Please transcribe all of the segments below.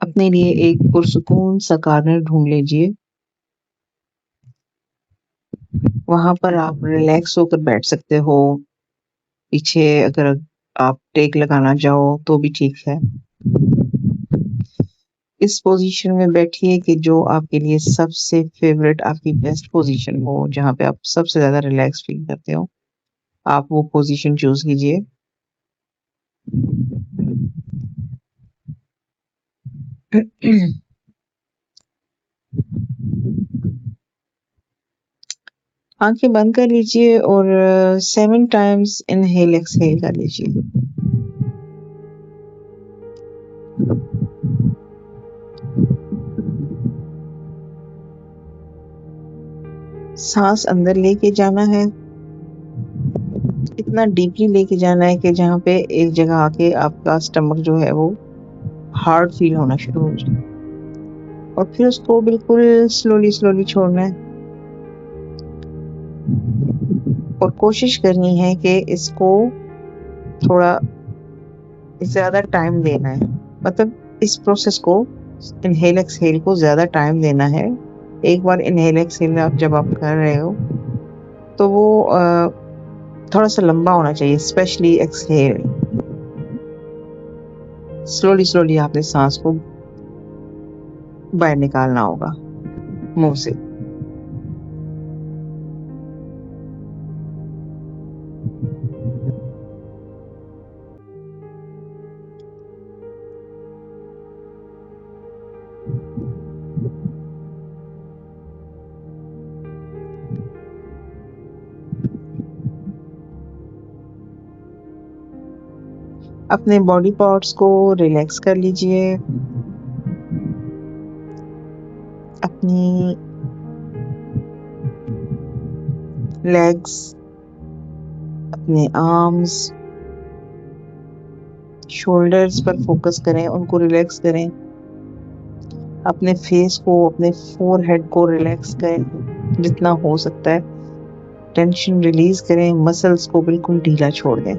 अपने लिए एक पुरसुकून सा कॉर्नर ढूंढ लीजिए। वहां पर आप रिलैक्स होकर बैठ सकते हो। पीछे अगर आप टेक लगाना चाहो तो भी ठीक है। इस पोजीशन में बैठिए कि जो आपके लिए सबसे फेवरेट, आपकी बेस्ट पोजीशन हो, जहां पे आप सबसे ज्यादा रिलैक्स फील करते हो। आप वो पोजीशन चूज कीजिए। आंखें बंद कर लीजिए और 7 टाइम्स इनहेल एक्सहेल कर लीजिए। सांस अंदर लेके जाना है, इतना डीपली लेके जाना है कि जहाँ पे एक जगह आके आपका स्टमक जो है वो हार्ड फील होना शुरू हो जाए, और फिर उसको बिल्कुल स्लोली स्लोली छोड़ना है। और कोशिश करनी है कि इसको थोड़ा ज्यादा टाइम देना है, मतलब इस प्रोसेस को, इनहेल एक्सहेल को ज्यादा टाइम देना है। एक बार इनहेल एक्सहेल जब आप कर रहे हो तो वो थोड़ा सा लंबा होना चाहिए, स्पेशली एक्सहेल। स्लोली स्लोली आपने सांस को बाहर निकालना होगा मुंह से। अपने बॉडी पार्ट्स को रिलैक्स कर लीजिए। अपनी लेग्स, अपने आर्म्स, शोल्डर्स पर फोकस करें, उनको रिलैक्स करें। अपने फेस को, अपने फोरहेड को रिलैक्स करें जितना हो सकता है। टेंशन रिलीज करें, मसल्स को बिल्कुल ढीला छोड़ दें।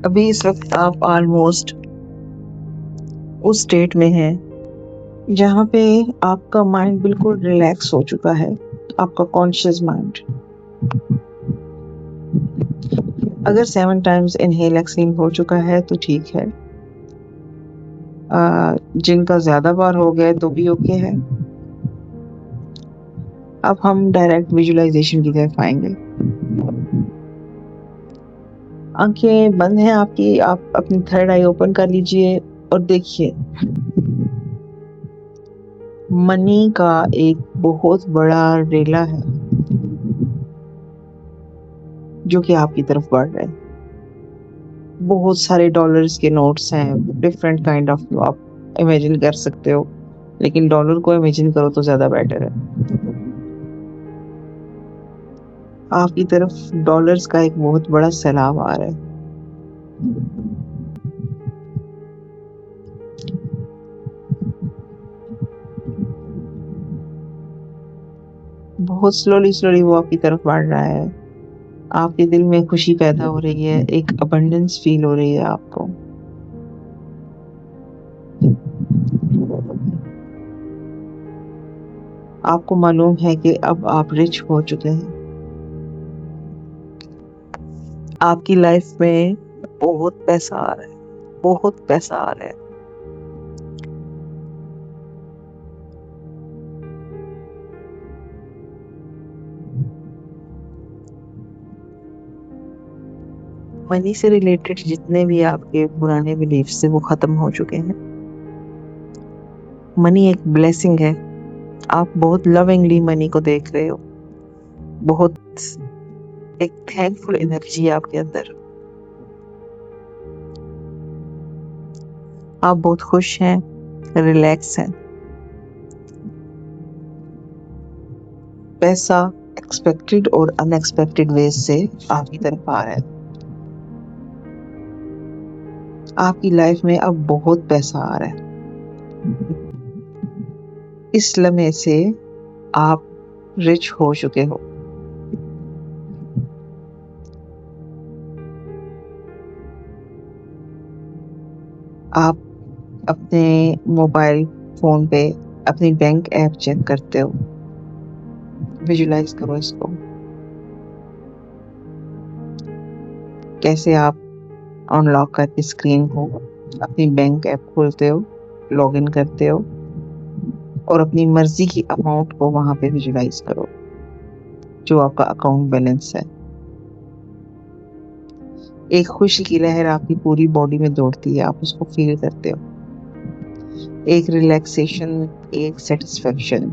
अभी इस वक्त आप ऑलमोस्ट उस स्टेट में हैं जहाँ पे आपका माइंड बिल्कुल रिलैक्स हो चुका है, आपका कॉन्शियस माइंड। अगर 7 टाइम्स इनहेल एक्सहेल हो चुका है तो ठीक है। जिनका ज्यादा बार हो गया तो भी ओके है। अब हम डायरेक्ट विजुअलाइजेशन की तरफ आएंगे। आंखें बंद हैं आपकी, आप अपनी थर्ड आई ओपन कर लीजिए और देखिए मनी का एक बहुत बड़ा रेला है जो कि आपकी तरफ बढ़ रहा है। बहुत सारे डॉलर्स के नोट्स हैं, डिफरेंट काइंड ऑफ, आप इमेजिन कर सकते हो, लेकिन डॉलर को इमेजिन करो तो ज्यादा बेटर है। आपकी तरफ डॉलर्स का एक बहुत बड़ा सैलाब आ रहा है। बहुत स्लोली स्लोली वो आपकी तरफ बढ़ रहा है। आपके दिल में खुशी पैदा हो रही है, एक अबंडेंस फील हो रही है आपको। आपको मालूम है कि अब आप रिच हो चुके हैं। आपकी लाइफ में बहुत पैसा आ रहा है, बहुत पैसा आ रहा है। मनी से रिलेटेड जितने भी आपके पुराने बिलीफ्स थे वो खत्म हो चुके हैं। मनी एक ब्लेसिंग है। आप बहुत लविंगली मनी को देख रहे हो। बहुत एक थैंकफुल एनर्जी है आपके अंदर। आप बहुत खुश हैं, रिलैक्स हैं। पैसा एक्सपेक्टेड और अनएक्सपेक्टेड वेज से आपकी तरफ आ रहा है। आपकी लाइफ में अब बहुत पैसा आ रहा है। इस लम्हे से आप रिच हो चुके हो। आप अपने मोबाइल फ़ोन पे अपनी बैंक ऐप चेक करते हो। विजुलाइज़ करो इसको। कैसे आप अनलॉक करके स्क्रीन को अपनी बैंक ऐप खोलते हो, लॉगिन करते हो और अपनी मर्ज़ी की अमाउंट को वहाँ पे विजुलाइज़ करो, जो आपका अकाउंट बैलेंस है। एक खुशी की लहर आपकी पूरी बॉडी में दौड़ती है, आप उसको फ़ील करते हो। एक रिलैक्सेशन, एक सैटिस्फैक्शन,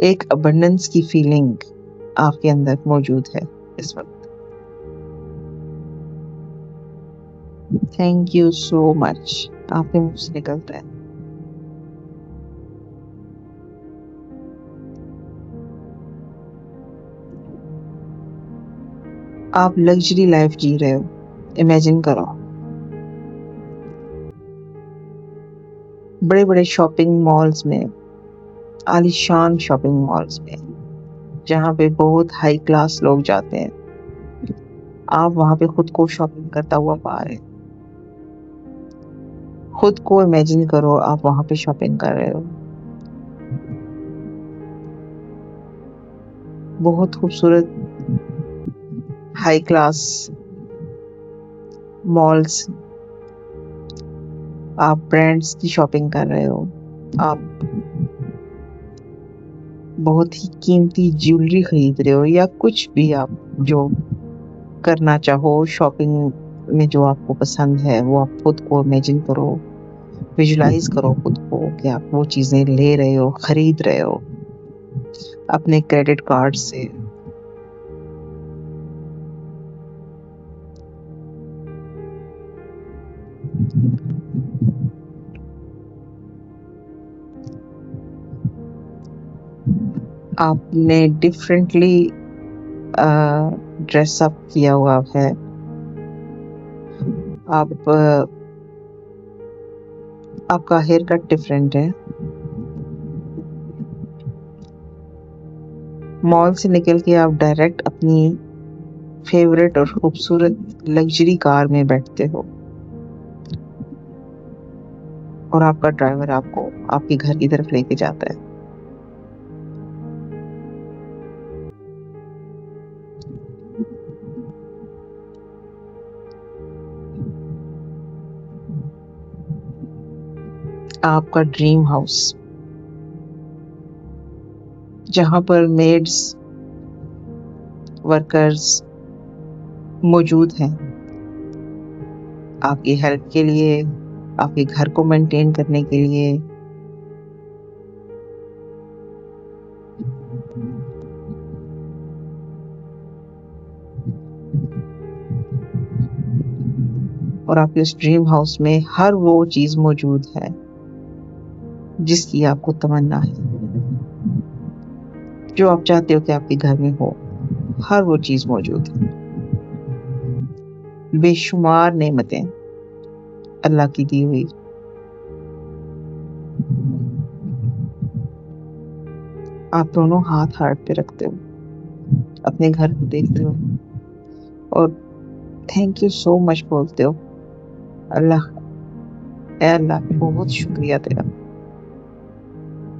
एक अबंडेंस की फीलिंग आपके अंदर मौजूद है इस वक़्त। Thank you so much. आपके मुँह से निकलता है। आप लग्ज़री लाइफ़ जी रहे हो। इमेजिन करो। बड़े-बड़े शॉपिंग मॉल्स में, आलीशान शॉपिंग मॉल्स में, जहाँ पे बहुत हाई क्लास लोग जाते हैं। आप वहाँ पे खुद को शॉपिंग करता हुआ पा रहे हो। खुद को इमेजिन करो आप वहाँ पे शॉपिंग कर रहे हो। बहुत खूबसूरत हाई क्लास मॉल्स, आप ब्रांड्स की शॉपिंग कर रहे हो। आप बहुत ही कीमती ज्वेलरी खरीद रहे हो या कुछ भी आप जो करना चाहो शॉपिंग में जो आपको पसंद है वो आप खुद को इमेजिन करो, विजुलाइज़ करो खुद को कि आप वो चीज़ें ले रहे हो, खरीद रहे हो अपने क्रेडिट कार्ड से। आपने डिफरेंटली ड्रेस अप किया हुआ है। आप आपका हेयर कट डिफरेंट है। मॉल से निकल के आप डायरेक्ट अपनी फेवरेट और खूबसूरत लग्जरी कार में बैठते हो और आपका ड्राइवर आपको आपके घर की तरफ लेके जाता है। आपका ड्रीम हाउस, जहाँ पर मेड्स, वर्कर्स मौजूद हैं आपकी हेल्प के लिए, आपके घर को मेंटेन करने के लिए। और आपके उस ड्रीम हाउस में हर वो चीज़ मौजूद है जिसकी आपको तमन्ना है, जो आप चाहते हो कि आपके घर में हो, हर वो चीज़ मौजूद है। बेशुमार नेमतें अल्लाह की दी हुई। आप दोनों हाथ हार्ट पे रखते हो, अपने घर को देखते हो और थैंक यू सो मच बोलते हो। अल्लाह, ए अल्लाह बहुत शुक्रिया तेरा,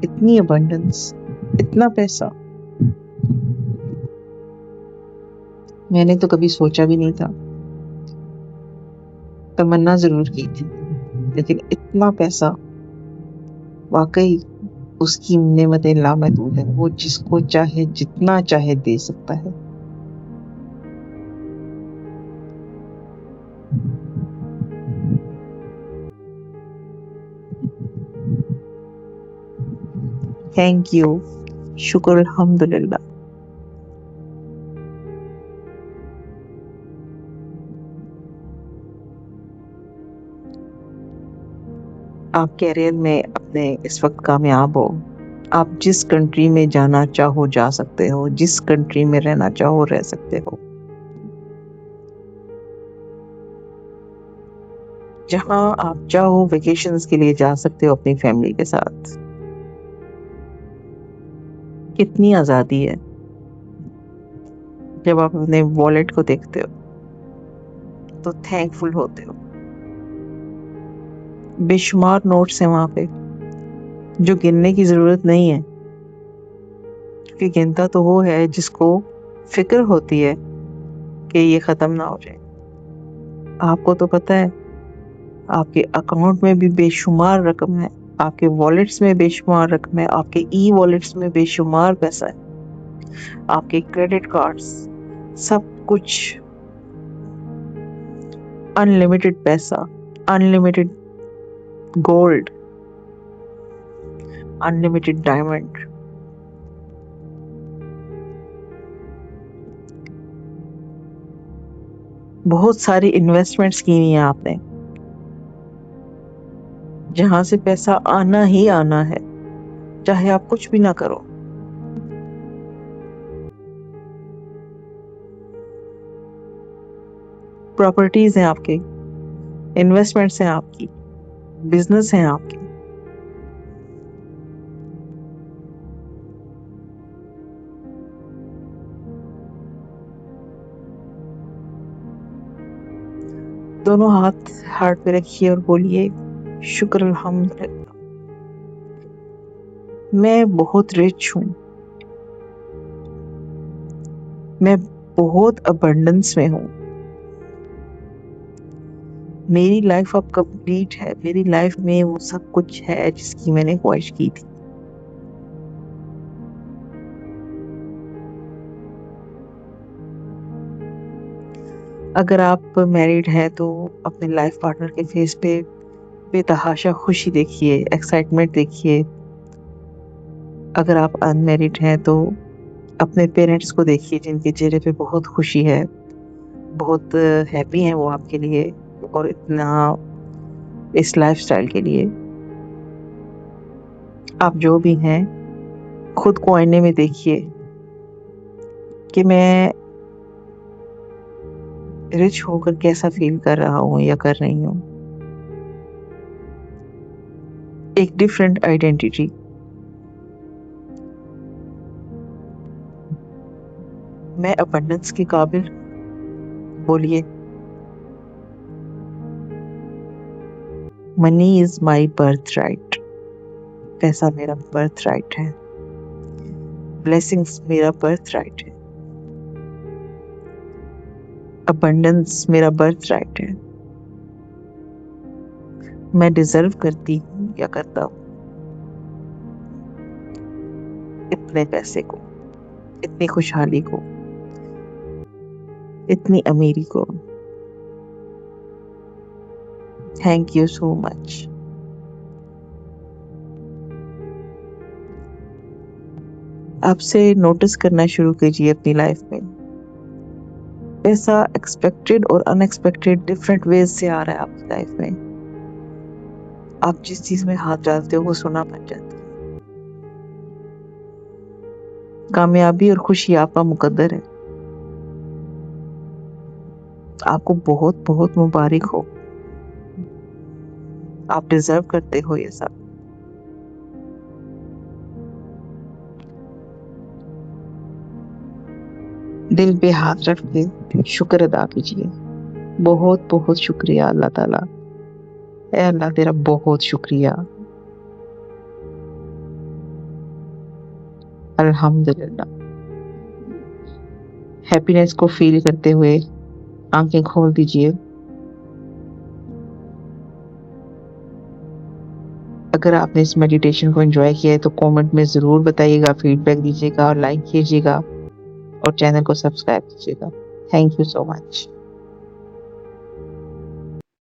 इतनी अबंडेंस, इतना पैसा मैंने तो कभी सोचा भी नहीं था। तमन्ना ज़रूर की थी, लेकिन इतना पैसा वाक़ई उसकी नेमतें लामहदूद हैं। वो जिसको चाहे जितना चाहे दे सकता है। थैंक यू, शुक्र अल्हम्दुलिल्लाह। आप करियर में अपने इस वक़्त कामयाब हो। आप जिस कंट्री में जाना चाहो जा सकते हो, जिस कंट्री में रहना चाहो रह सकते हो। जहाँ आप चाहो वेकेशंस के लिए जा सकते हो अपनी फैमिली के साथ। कितनी आज़ादी है जब आप अपने वॉलेट को देखते हो तो थैंकफुल होते हो। बेशुमार नोट्स हैं वहाँ पे जो गिनने की ज़रूरत नहीं है, क्योंकि गिनता तो वो है जिसको फिक्र होती है कि ये ख़त्म ना हो जाए। आपको तो पता है आपके अकाउंट में भी बेशुमार रकम है, आपके वॉलेट्स में बेशुमार रकम है, आपके ई वॉलेट्स में बेशुमार पैसा है, आपके क्रेडिट कार्ड्स, सब कुछ, अनलिमिटेड पैसा, अनलिमिटेड गोल्ड, अनलिमिटेड डायमंड। बहुत सारी इन्वेस्टमेंट्स की हुई हैं आपने, जहां से पैसा आना ही आना है, चाहे आप कुछ भी ना करो। प्रॉपर्टीज हैं आपके, इन्वेस्टमेंट्स हैं आपकी, बिजनेस हैं आपके। दोनों हाथ हार्ट पे रखिए और बोलिए शुक्र अल्हम्दुलिल्लाह, मैं बहुत रिच हूँ, मैं बहुत अबंडेंस में हूँ, मेरी लाइफ अब कंप्लीट है, मेरी लाइफ में वो सब कुछ है जिसकी मैंने ख्वाहिश की थी। अगर आप मैरिड हैं तो अपने लाइफ पार्टनर के फेस पे बेतहाशा खुशी देखिए, एक्साइटमेंट देखिए। अगर आप अनमैरिड हैं तो अपने पेरेंट्स को देखिए जिनके चेहरे पे बहुत खुशी है, बहुत हैप्पी हैं वो आपके लिए और इतना इस लाइफस्टाइल के लिए। आप जो भी हैं खुद को आईने में देखिए कि मैं रिच होकर कैसा फील कर रहा हूँ या कर रही हूँ। एक डिफरेंट आइडेंटिटी, मैं अबंडेंस के काबिल, बोलिए money is my birth right, पैसा मेरा बर्थ राइट है, ब्लेसिंग्स मेरा बर्थ राइट है, अबंडेंस मेरा बर्थ राइट है। मैं डिजर्व करती हूँ या करता हूँ इतने पैसे को, इतनी खुशहाली को, इतनी अमीरी को। Thank you so much. आपसे नोटिस करना शुरू कीजिए अपनी लाइफ में, पैसा एक्सपेक्टेड और अनएक्सपेक्टेड डिफरेंट वेज से आ रहा है आपकी लाइफ में। आप जिस चीज में हाथ डालते हो वो सोना बन जाता है। कामयाबी और खुशी आपका मुकद्दर है। आपको बहुत बहुत मुबारक हो, आप डिजर्व करते हो ये सब। दिल पे हाथ रख के शुक्र अदा कीजिए, बहुत बहुत शुक्रिया अल्लाह ताला, ऐ अल्लाह तेरा बहुत शुक्रिया, अल्हम्दुलिल्लाह। हैप्पीनेस को फील करते हुए आंखें खोल दीजिए। अगर आपने इस मेडिटेशन को एंजॉय किया है तो कमेंट में ज़रूर बताइएगा, फीडबैक दीजिएगा और लाइक कीजिएगा और चैनल को सब्सक्राइब कीजिएगा। Thank you so much.